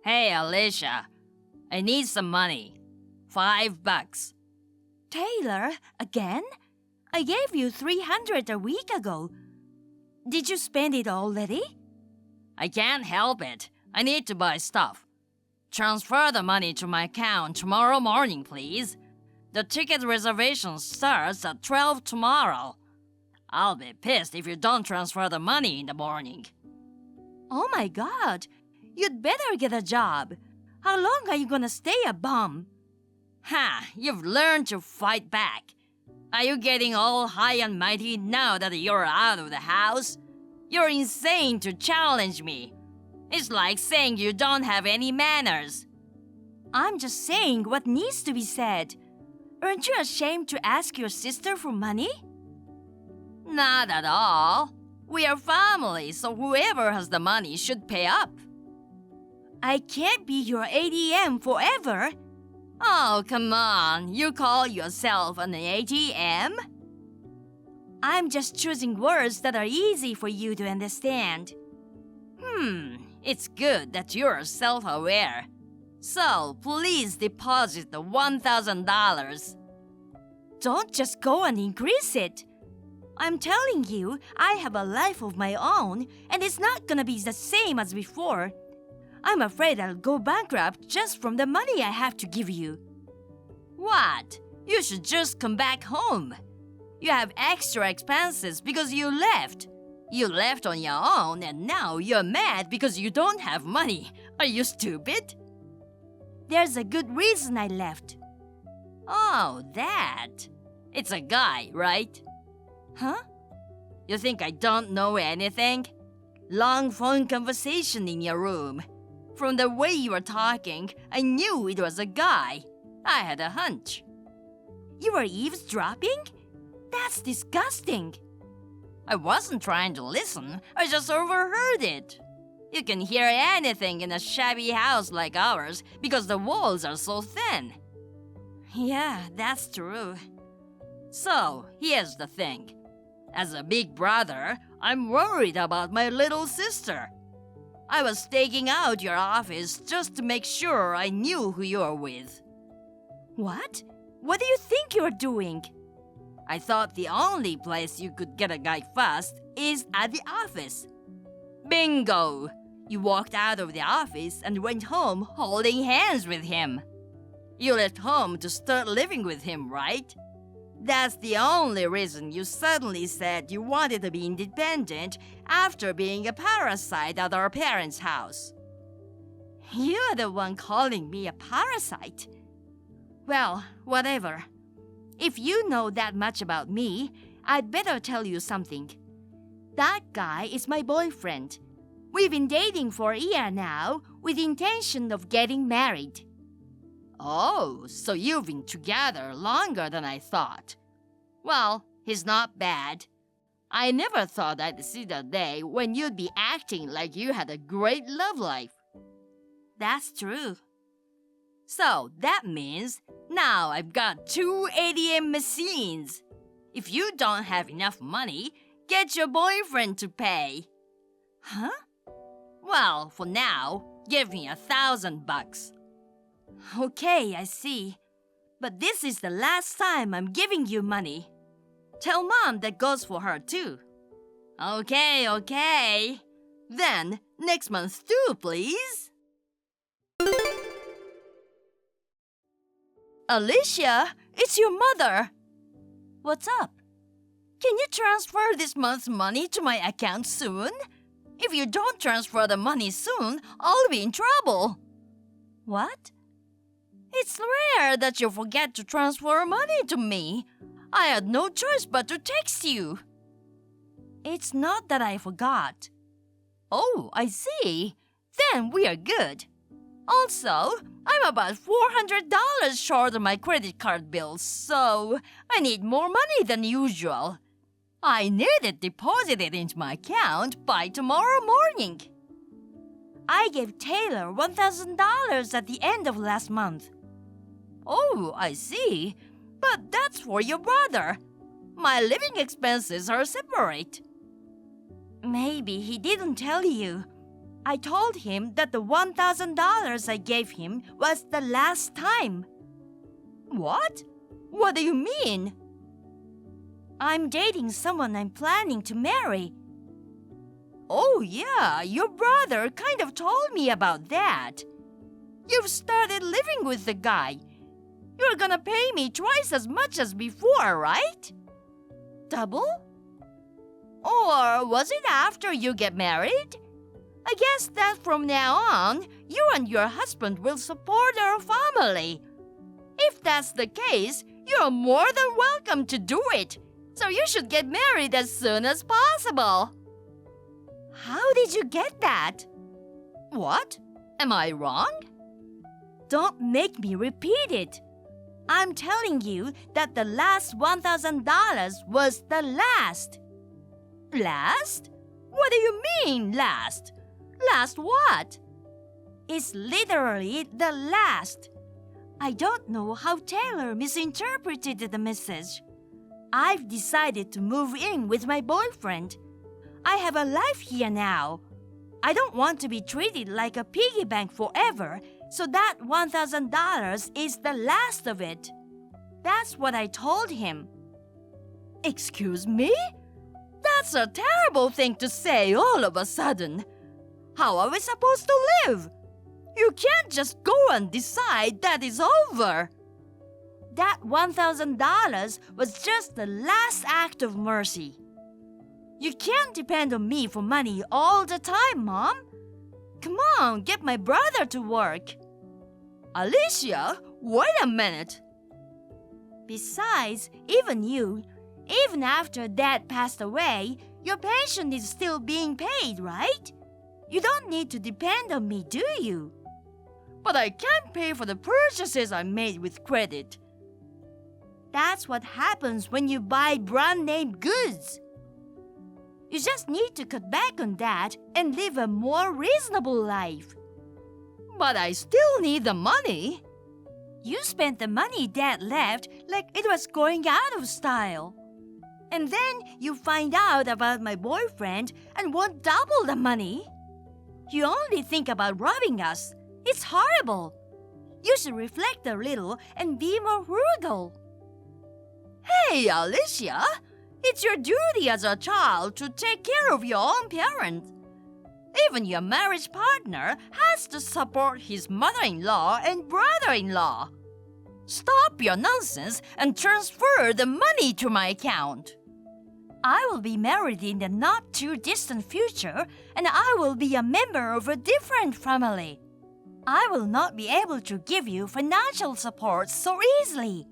Hey, Alicia. I need some money. $5. Taylor, again? I gave you $300 a week ago. Did you spend it already? I can't help it. I need to buy stuff. Transfer the money to my account tomorrow morning, please. The ticket reservation starts at 12 tomorrow. I'll be pissed if you don't transfer the money in the morning. Oh my God! You'd better get a job. How long are you gonna stay a bum? Ha! You've learned to fight back. Are you getting all high and mighty now that you're out of the house? You're insane to challenge me. It's like saying you don't have any manners. I'm just saying what needs to be said. Aren't you ashamed to ask your sister for money? Not at all. We are family, so whoever has the money should pay up. I can't be your ATM forever. Oh, come on. You call yourself an ATM? I'm just choosing words that are easy for you to understand. It's good that you're self-aware. So, please deposit the $1,000. Don't just go and increase it. I'm telling you, I have a life of my own, and it's not gonna be the same as before. I'm afraid I'll go bankrupt just from the money I have to give you. What? You should just come back home. You have extra expenses because you left. You left on your own and now you're mad because you don't have money. Are you stupid? There's a good reason I left. Oh, that. It's a guy, right? Huh? You think I don't know anything? Long phone conversation in your room. From the way you were talking, I knew it was a guy. I had a hunch. You were eavesdropping? That's disgusting. I wasn't trying to listen. I just overheard it. You can hear anything in a shabby house like ours because the walls are so thin. Yeah, that's true. So, here's the thing. As a big brother, I'm worried about my little sister. I was staking out your office just to make sure I knew who you were with. What? What do you think you're doing? I thought the only place you could get a guy fast is at the office. Bingo! You walked out of the office and went home holding hands with him. You left home to start living with him, right? That's the only reason you suddenly said you wanted to be independent after being a parasite at our parents' house. You're the one calling me a parasite. Well, whatever. If you know that much about me, I'd better tell you something. That guy is my boyfriend. We've been dating for a year now with the intention of getting married. Oh, so you've been together longer than I thought. Well, he's not bad. I never thought I'd see the day when you'd be acting like you had a great love life. That's true. So that means now I've got 2 ATM machines. If you don't have enough money, get your boyfriend to pay. Huh? Well, for now, give me $1,000. Okay, I see. But this is the last time I'm giving you money. Tell Mom that goes for her too. Okay. Then, next month too, please. Alicia, it's your mother. What's up? Can you transfer this month's money to my account soon? If you don't transfer the money soon, I'll be in trouble. What? It's rare that you forget to transfer money to me. I had no choice but to text you. It's not that I forgot. Oh, I see. Then we are good. Also, I'm about $400 short on my credit card bill, so I need more money than usual. I need it deposited into my account by tomorrow morning. I gave Taylor $1,000 at the end of last month. Oh, I see. But that's for your brother. My living expenses are separate. Maybe he didn't tell you. I told him that the $1,000 I gave him was the last time. What? What do you mean? I'm dating someone I'm planning to marry. Oh yeah, your brother kind of told me about that. You've started living with the guy. You're gonna pay me twice as much as before, right? Double? Or was it after you get married? I guess that from now on, you and your husband will support our family. If that's the case, you're more than welcome to do it. So you should get married as soon as possible. How did you get that? What? Am I wrong? Don't make me repeat it. I'm telling you that the last $1,000 was the last. Last? What do you mean, last? Last what? It's literally the last. I don't know how Taylor misinterpreted the message. I've decided to move in with my boyfriend. I have a life here now. I don't want to be treated like a piggy bank forever, so that $1,000 is the last of it. That's what I told him. Excuse me? That's a terrible thing to say all of a sudden. How are we supposed to live? You can't just go and decide that it's over. That $1,000 was just the last act of mercy. You can't depend on me for money all the time, Mom. Come on, get my brother to work. Alicia, wait a minute. Besides, even after Dad passed away, your pension is still being paid, right? You don't need to depend on me, do you? But I can't pay for the purchases I made with credit. That's what happens when you buy brand-name goods. You just need to cut back on that and live a more reasonable life. But I still need the money. You spent the money Dad left like it was going out of style. And then you find out about my boyfriend and want double the money. You only think about robbing us. It's horrible. You should reflect a little and be more frugal. Hey, Alicia, it's your duty as a child to take care of your own parents. Even your marriage partner has to support his mother-in-law and brother-in-law. Stop your nonsense and transfer the money to my account. I will be married in the not-too-distant future, and I will be a member of a different family. I will not be able to give you financial support so easily.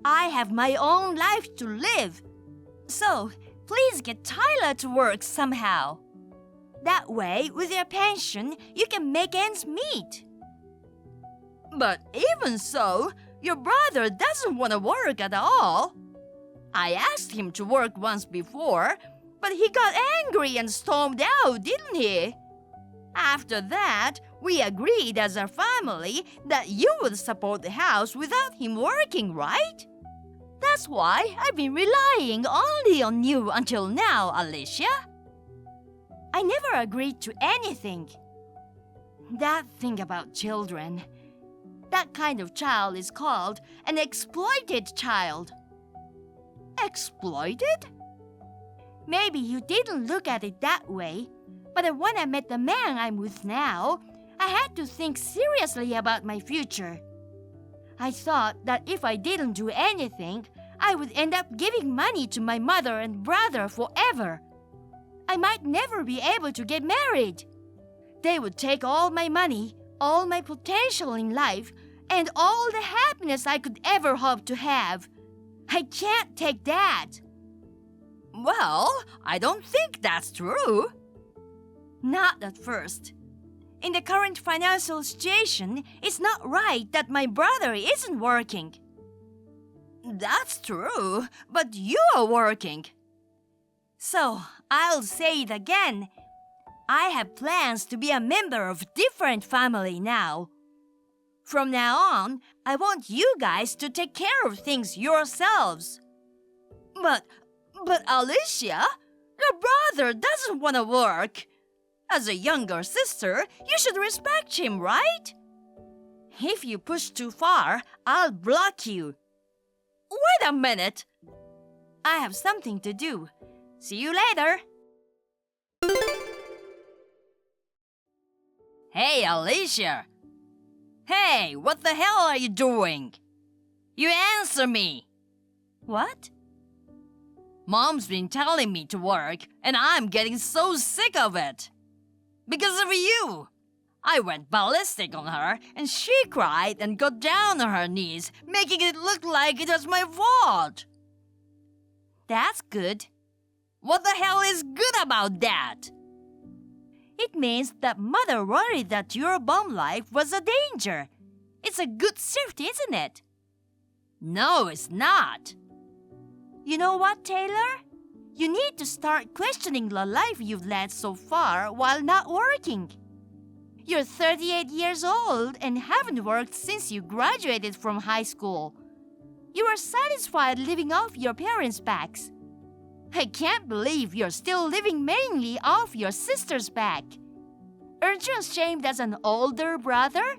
I have my own life to live. So, please get Tyler to work somehow. That way, with your pension, you can make ends meet. But even so, your brother doesn't want to work at all. I asked him to work once before, but he got angry and stormed out, didn't he? After that, we agreed as a family that you would support the house without him working, right? That's why I've been relying only on you until now, Alicia. I never agreed to anything. That thing about children. That kind of child is called an exploited child. Exploited? Maybe you didn't look at it that way, but when I met the man I'm with now, I had to think seriously about my future. I thought that if I didn't do anything, I would end up giving money to my mother and brother forever. I might never be able to get married. They would take all my money, all my potential in life, and all the happiness I could ever hope to have. I can't take that. Well, I don't think that's true. Not at first. In the current financial situation, it's not right that my brother isn't working. That's true, but you are working. So, I'll say it again. I have plans to be a member of a different family now. From now on, I want you guys to take care of things yourselves. But Alicia, your brother doesn't want to work. As a younger sister, you should respect him, right? If you push too far, I'll block you. Wait a minute. I have something to do. See you later. Hey, Alicia! Hey, what the hell are you doing? You answer me! What? Mom's been telling me to work, and I'm getting so sick of it. Because of you! I went ballistic on her, and she cried and got down on her knees, making it look like it was my fault. That's good. What the hell is good about that? It means that mother worried that your bomb life was a danger. It's a good safety, isn't it? No, it's not. You know what, Taylor? You need to start questioning the life you've led so far while not working. You're 38 years old and haven't worked since you graduated from high school. You are satisfied living off your parents' backs. I can't believe you're still living mainly off your sister's back. Aren't you ashamed as an older brother?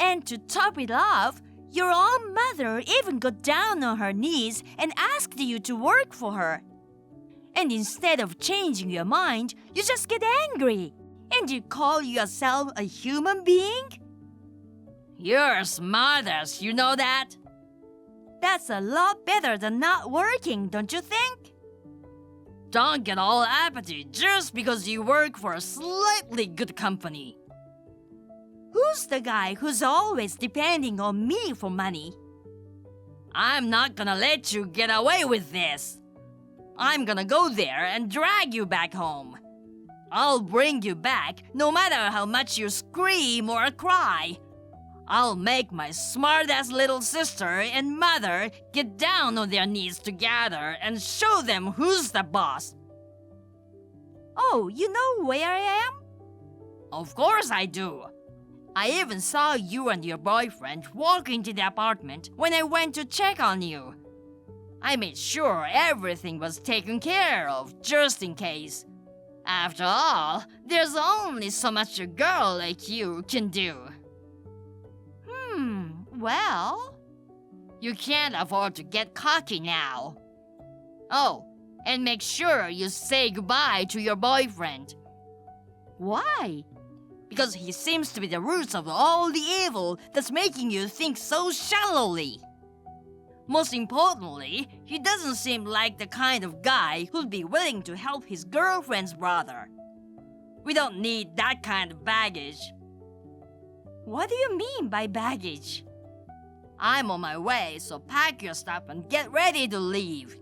And to top it off, your own mother even got down on her knees and asked you to work for her. And instead of changing your mind, you just get angry. And you call yourself a human being? You're smartest, you know that? That's a lot better than not working, don't you think? Don't get all uppity just because you work for a slightly good company. Who's the guy who's always depending on me for money? I'm not gonna let you get away with this. I'm gonna go there and drag you back home. I'll bring you back no matter how much you scream or cry. I'll make my smart-ass little sister and mother get down on their knees together and show them who's the boss. Oh, you know where I am? Of course I do. I even saw you and your boyfriend walk into the apartment when I went to check on you. I made sure everything was taken care of just in case. After all, there's only so much a girl like you can do. Well... You can't afford to get cocky now. Oh, and make sure you say goodbye to your boyfriend. Why? Because he seems to be the roots of all the evil that's making you think so shallowly. Most importantly, he doesn't seem like the kind of guy who'd be willing to help his girlfriend's brother. We don't need that kind of baggage. What do you mean by baggage? I'm on my way, so pack your stuff and get ready to leave.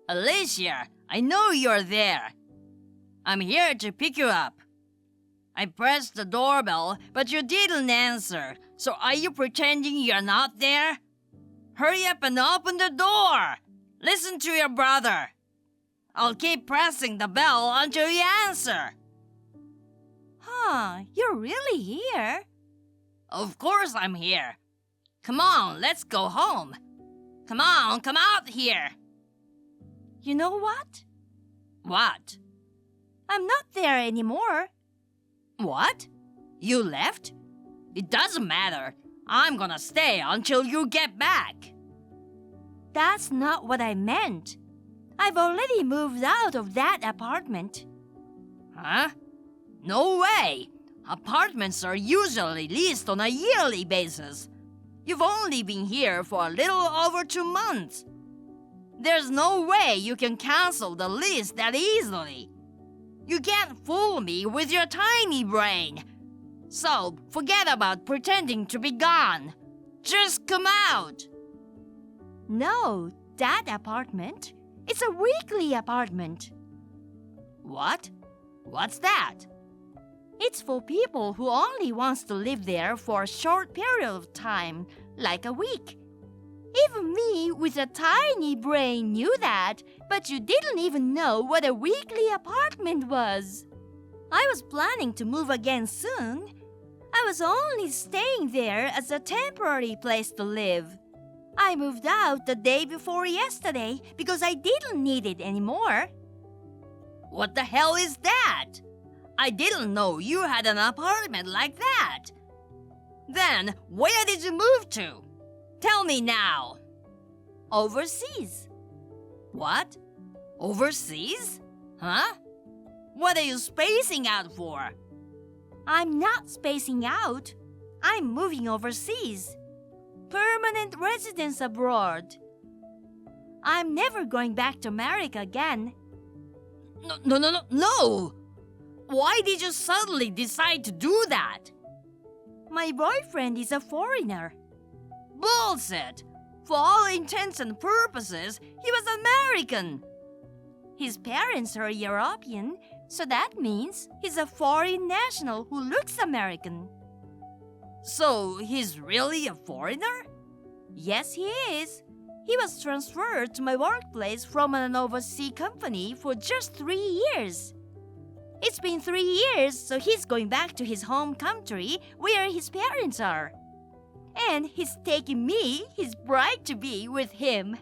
Alicia, I know you're there. I'm here to pick you up. I pressed the doorbell, but you didn't answer. So are you pretending you're not there? Hurry up and open the door. Listen to your brother. I'll keep pressing the bell until you answer. You're really here? Of course I'm here. Come on, let's go home. Come on, come out here. You know what? What? I'm not there anymore. What? You left? It doesn't matter. I'm gonna stay until you get back. That's not what I meant. I've already moved out of that apartment. Huh? No way! Apartments are usually leased on a yearly basis. You've only been here for a little over 2 months. There's no way you can cancel the lease that easily. You can't fool me with your tiny brain. So, forget about pretending to be gone. Just come out. No, that apartment. It's a weekly apartment. What? What's that? It's for people who only wants to live there for a short period of time, like a week. Even me with a tiny brain knew that, but you didn't even know what a weekly apartment was. I was planning to move again soon. I was only staying there as a temporary place to live. I moved out the day before yesterday because I didn't need it anymore. What the hell is that? I didn't know you had an apartment like that. Then, where did you move to? Tell me now. Overseas. What? Overseas? Huh? What are you spacing out for? I'm not spacing out. I'm moving overseas. Permanent residence abroad. I'm never going back to America again. No! Why did you suddenly decide to do that? My boyfriend is a foreigner. Bullshit! For all intents and purposes, he was American. His parents are European, so that means he's a foreign national who looks American. So he's really a foreigner? Yes, he is. He was transferred to my workplace from an overseas company for just 3 years. It's been 3 years, so he's going back to his home country where his parents are. And he's taking me, his bride-to-be, with him.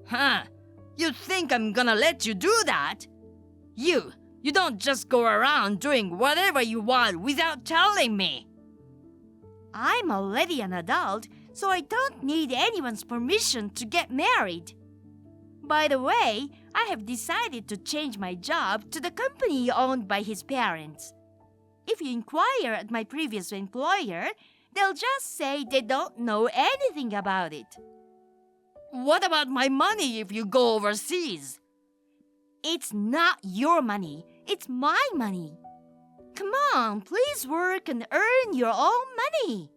Huh? You think I'm gonna let you do that? You don't just go around doing whatever you want without telling me. I'm already an adult, so I don't need anyone's permission to get married. By the way, I have decided to change my job to the company owned by his parents. If you inquire at my previous employer, they'll just say they don't know anything about it. What about my money if you go overseas? It's not your money, it's my money. Come on, please work and earn your own money.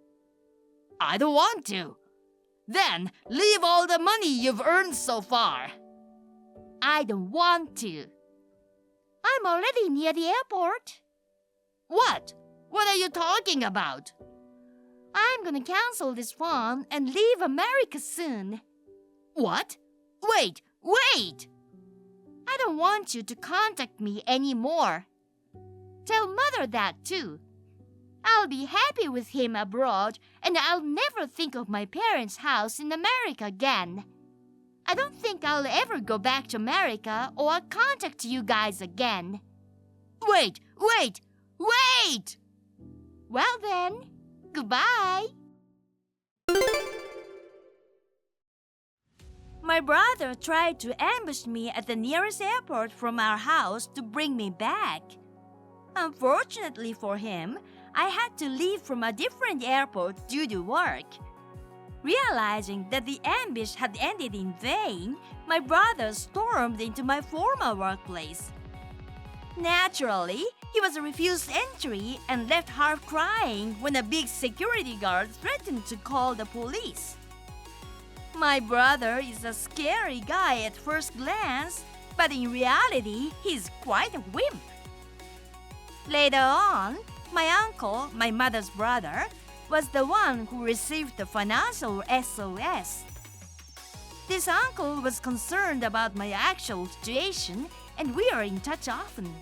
I don't want to. Then leave all the money you've earned so far. I don't want to. I'm already near the airport. What? What are you talking about? I'm gonna cancel this one and leave America soon. What? Wait! I don't want you to contact me anymore. Tell Mother that too. I'll be happy with him abroad and I'll never think of my parents' house in America again. I don't think I'll ever go back to America or contact you guys again. Wait! Well then, goodbye. My brother tried to ambush me at the nearest airport from our house to bring me back. Unfortunately for him, I had to leave from a different airport due to work. Realizing that the ambush had ended in vain, my brother stormed into my former workplace. Naturally, he was refused entry and left half crying when a big security guard threatened to call the police. My brother is a scary guy at first glance, but in reality, he's quite a wimp. Later on, my uncle, my mother's brother, was the one who received the financial SOS. This uncle was concerned about my actual situation and we are in touch often.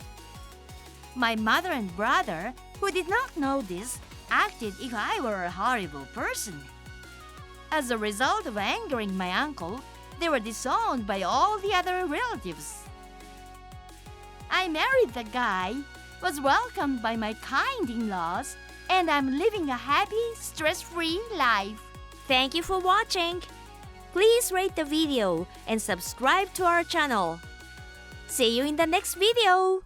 My mother and brother, who did not know this, acted if I were a horrible person. As a result of angering my uncle, they were disowned by all the other relatives. I married the guy, was welcomed by my kind in-laws, and I'm living a happy, stress-free life. Thank you for watching. Please rate the video and subscribe to our channel. See you in the next video.